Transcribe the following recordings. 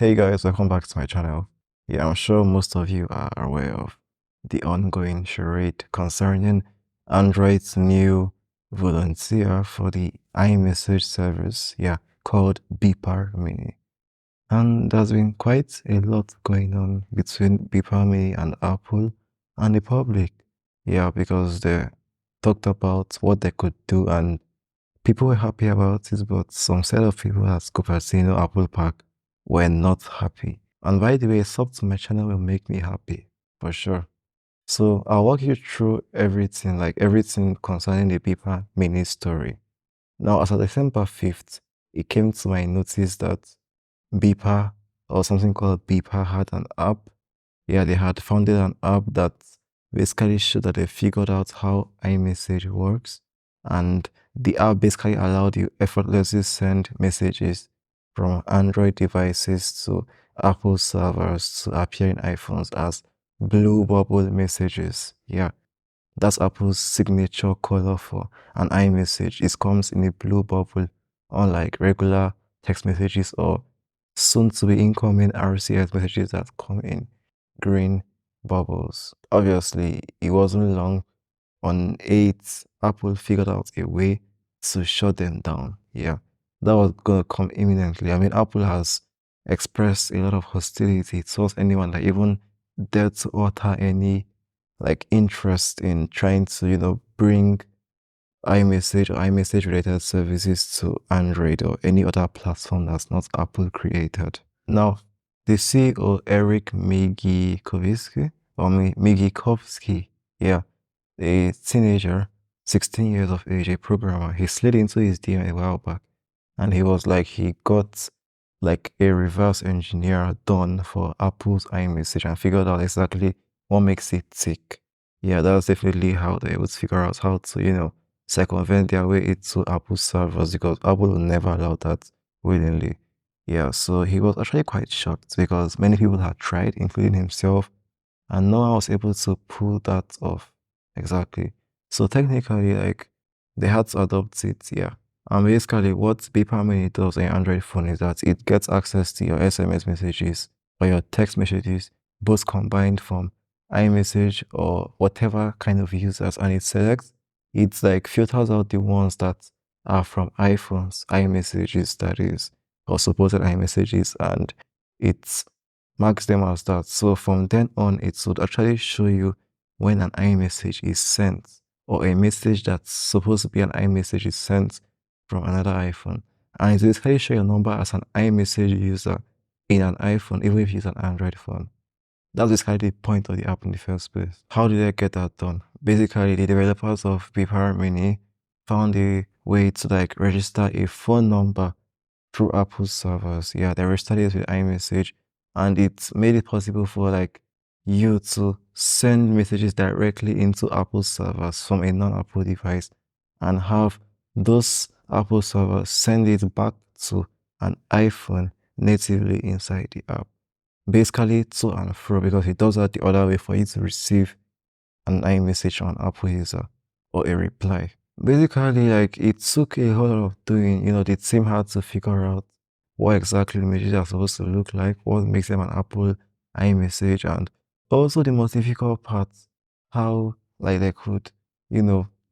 Hey guys, welcome back to my channel. Yeah, I'm sure most of you are aware of the ongoing charade concerning Android's new volunteer for the iMessage service, called Beeper Mini. And there's been quite a lot going on between Beeper Mini and Apple and the public. Yeah, because they talked about what they could do and people were happy about it, but some set of people at Cupertino Apple Park were not happy. And by the way, sub to my channel will make me happy, for sure. So I'll walk you through everything, like everything concerning the Beeper mini story. Now, as of December 5th, it came to my notice that Beeper or something called Beeper had an app. Yeah, they had founded an app that basically showed that they figured out how iMessage works. And the app basically allowed you effortlessly send messages from Android devices to Apple servers to appear in iPhones as blue bubble messages. Yeah, that's Apple's signature color for an iMessage. It comes in a blue bubble, unlike regular text messages or soon to be incoming RCS messages that come in green bubbles. Obviously, it wasn't long. On 8th, Apple figured out a way to shut them down. Yeah, that was gonna come imminently. I mean, Apple has expressed a lot of hostility towards anyone that even dared to utter any like interest in trying to, bring iMessage or iMessage related services to Android or any other platform that's not Apple created. Now, the CEO Eric Migikovsky or Migikovsky, yeah, a teenager, 16 years of age, a programmer, he slid into his DM a while back and he was like, he got like a reverse engineer done for Apple's iMessage and figured out exactly what makes it tick. Yeah, that's definitely how they would figure out how to, circumvent their way into Apple servers because Apple will never allow that willingly. Yeah, so he was actually quite shocked because many people had tried, including himself, and no one was able to pull that off. Exactly. So technically, like, they had to adopt it, yeah. And basically, what Beeper Mini does on your Android phone is that it gets access to your SMS messages or your text messages, both combined from iMessage or whatever kind of users, and it selects, it's like filters out the ones that are from iPhones, iMessages, that is, or supposed iMessages, and it marks them as that. So from then on, it would actually show you when an iMessage is sent or a message that's supposed to be an iMessage is sent from another iPhone. And it will basically show your number as an iMessage user in an iPhone, even if you use an Android phone. That's basically the point of the app in the first place. How did I get that done? Basically, the developers of Beeper Mini found a way to like register a phone number through Apple servers. Yeah, they registered it with iMessage and it made it possible for like you to send messages directly into Apple servers from a non-Apple device and have those Apple servers send it back to an iPhone natively inside the app. Basically to and fro because it does that the other way for you to receive an iMessage from an Apple user or a reply. Basically, like it took a whole lot of doing, the team had to figure out what exactly messages are supposed to look like, what makes them an Apple iMessage, and also the most difficult part, how like they could,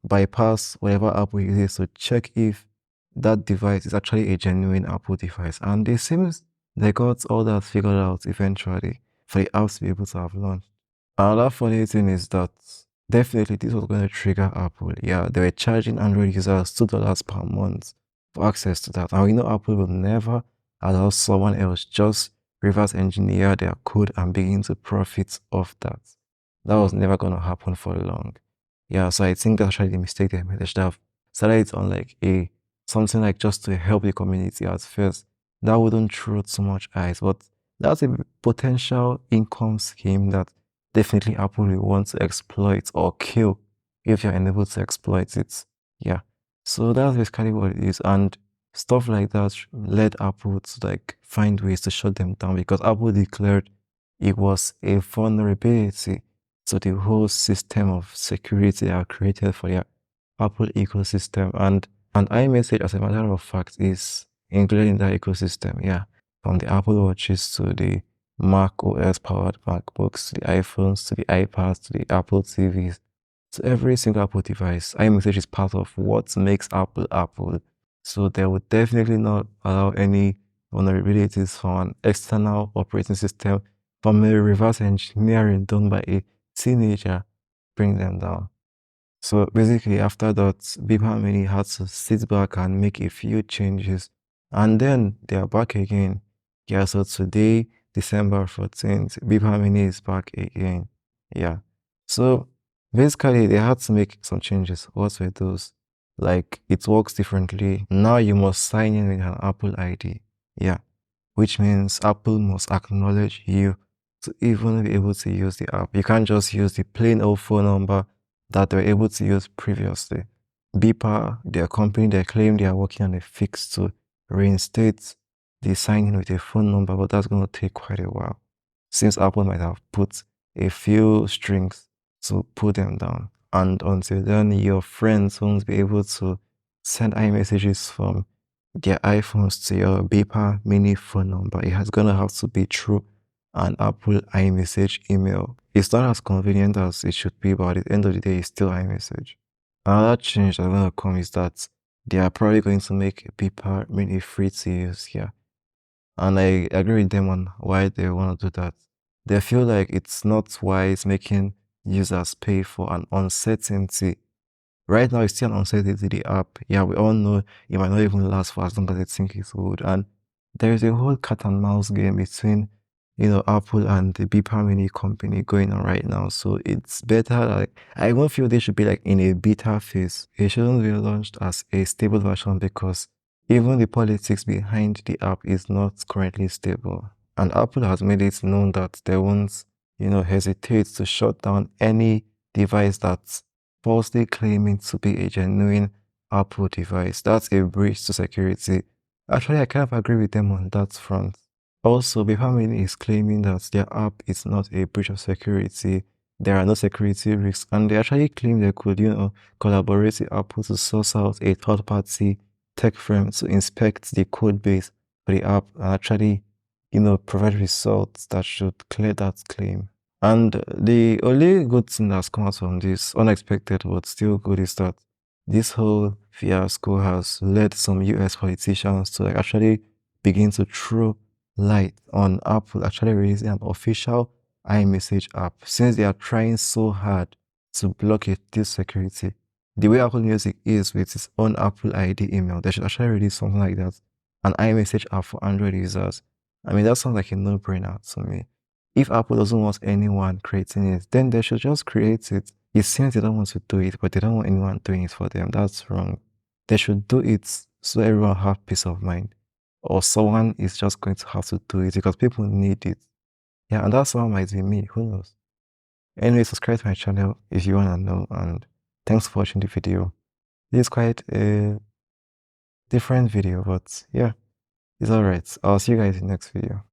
bypass whatever Apple uses to check if that device is actually a genuine Apple device. And it seems they got all that figured out eventually for the apps to be able to have launched. Another funny thing is that definitely this was going to trigger Apple. Yeah, they were charging Android users $2 per month for access to that. And we know Apple will never allow someone else just reverse engineer their code and begin to profit off that. That was never going to happen for long. Yeah, so I think that's actually the mistake they made. They should have started it on like something like just to help the community at first. That wouldn't throw too much eyes, but that's a potential income scheme that definitely Apple will want to exploit or kill if you're unable to exploit it. Yeah. So that's basically what it is. And stuff like that led Apple to like find ways to shut them down because Apple declared it was a vulnerability to the whole system of security they have created for their Apple ecosystem. And iMessage, as a matter of fact, is included in that ecosystem. Yeah. from the Apple Watches to the Mac OS powered MacBooks, to the iPhones, to the iPads, to the Apple TVs, to every single Apple device. iMessage is part of what makes Apple Apple. So they would definitely not allow any vulnerabilities from an external operating system, from a reverse engineering done by a teenager, bring them down. So basically, after that, Bipa Mini had to sit back and make a few changes, and then they are back again. Yeah, so today, December 14th, Bipa Mini is back again. Yeah. So basically, they had to make some changes. What were those? Like, it works differently. Now you must sign in with an Apple ID. Yeah, which means Apple must acknowledge you to even be able to use the app. You can't just use the plain old phone number that they were able to use previously. BIPA, their company, they claim they are working on a fix to reinstate the sign in with a phone number, but that's going to take quite a while, since Apple might have put a few strings to put them down. And until then, your friends won't be able to send iMessages from their iPhones to your Bipa Mini phone number. It has gonna have to be through an Apple iMessage email. It's not as convenient as it should be, but at the end of the day, it's still iMessage. Another change that's gonna come is that they are probably going to make Bipa Mini free to use here. And I agree with them on why they want to do that. They feel like it's not wise making users pay for an uncertainty. Right now, it's still an uncertainty, the app. Yeah, we all know it might not even last for as long as they think it would. And there is a whole cat and mouse game between, Apple and the Beeper Mini company going on right now. So it's better, like, I don't feel they should be like in a beta phase. It shouldn't be launched as a stable version because even the politics behind the app is not currently stable. And Apple has made it known that they won't, hesitate to shut down any device that's falsely claiming to be a genuine Apple device. That's a breach to security. Actually, I kind of agree with them on that front. Also, Bipamini is claiming that their app is not a breach of security. There are no security risks, and they actually claim they could, collaborate with Apple to source out a third-party tech firm to inspect the code base for the app and actually, provide results that should clear that claim. And the only good thing that's come out from this, unexpected but still good, is that this whole fiasco has led some US politicians to actually begin to throw light on Apple actually releasing an official iMessage app, since they are trying so hard to block it this security. The way Apple Music is with its own Apple ID email, they should actually release something like that, an iMessage app for Android users. I mean, that sounds like a no-brainer to me. If Apple doesn't want anyone creating it, then they should just create it. It seems they don't want to do it, but they don't want anyone doing it for them. That's wrong. They should do it so everyone have peace of mind. Or someone is just going to have to do it because people need it. Yeah, and that someone might be me. Who knows? Anyway, subscribe to my channel if you want to know, and thanks for watching the video. This is quite a different video, but yeah, it's alright. I'll see you guys in the next video.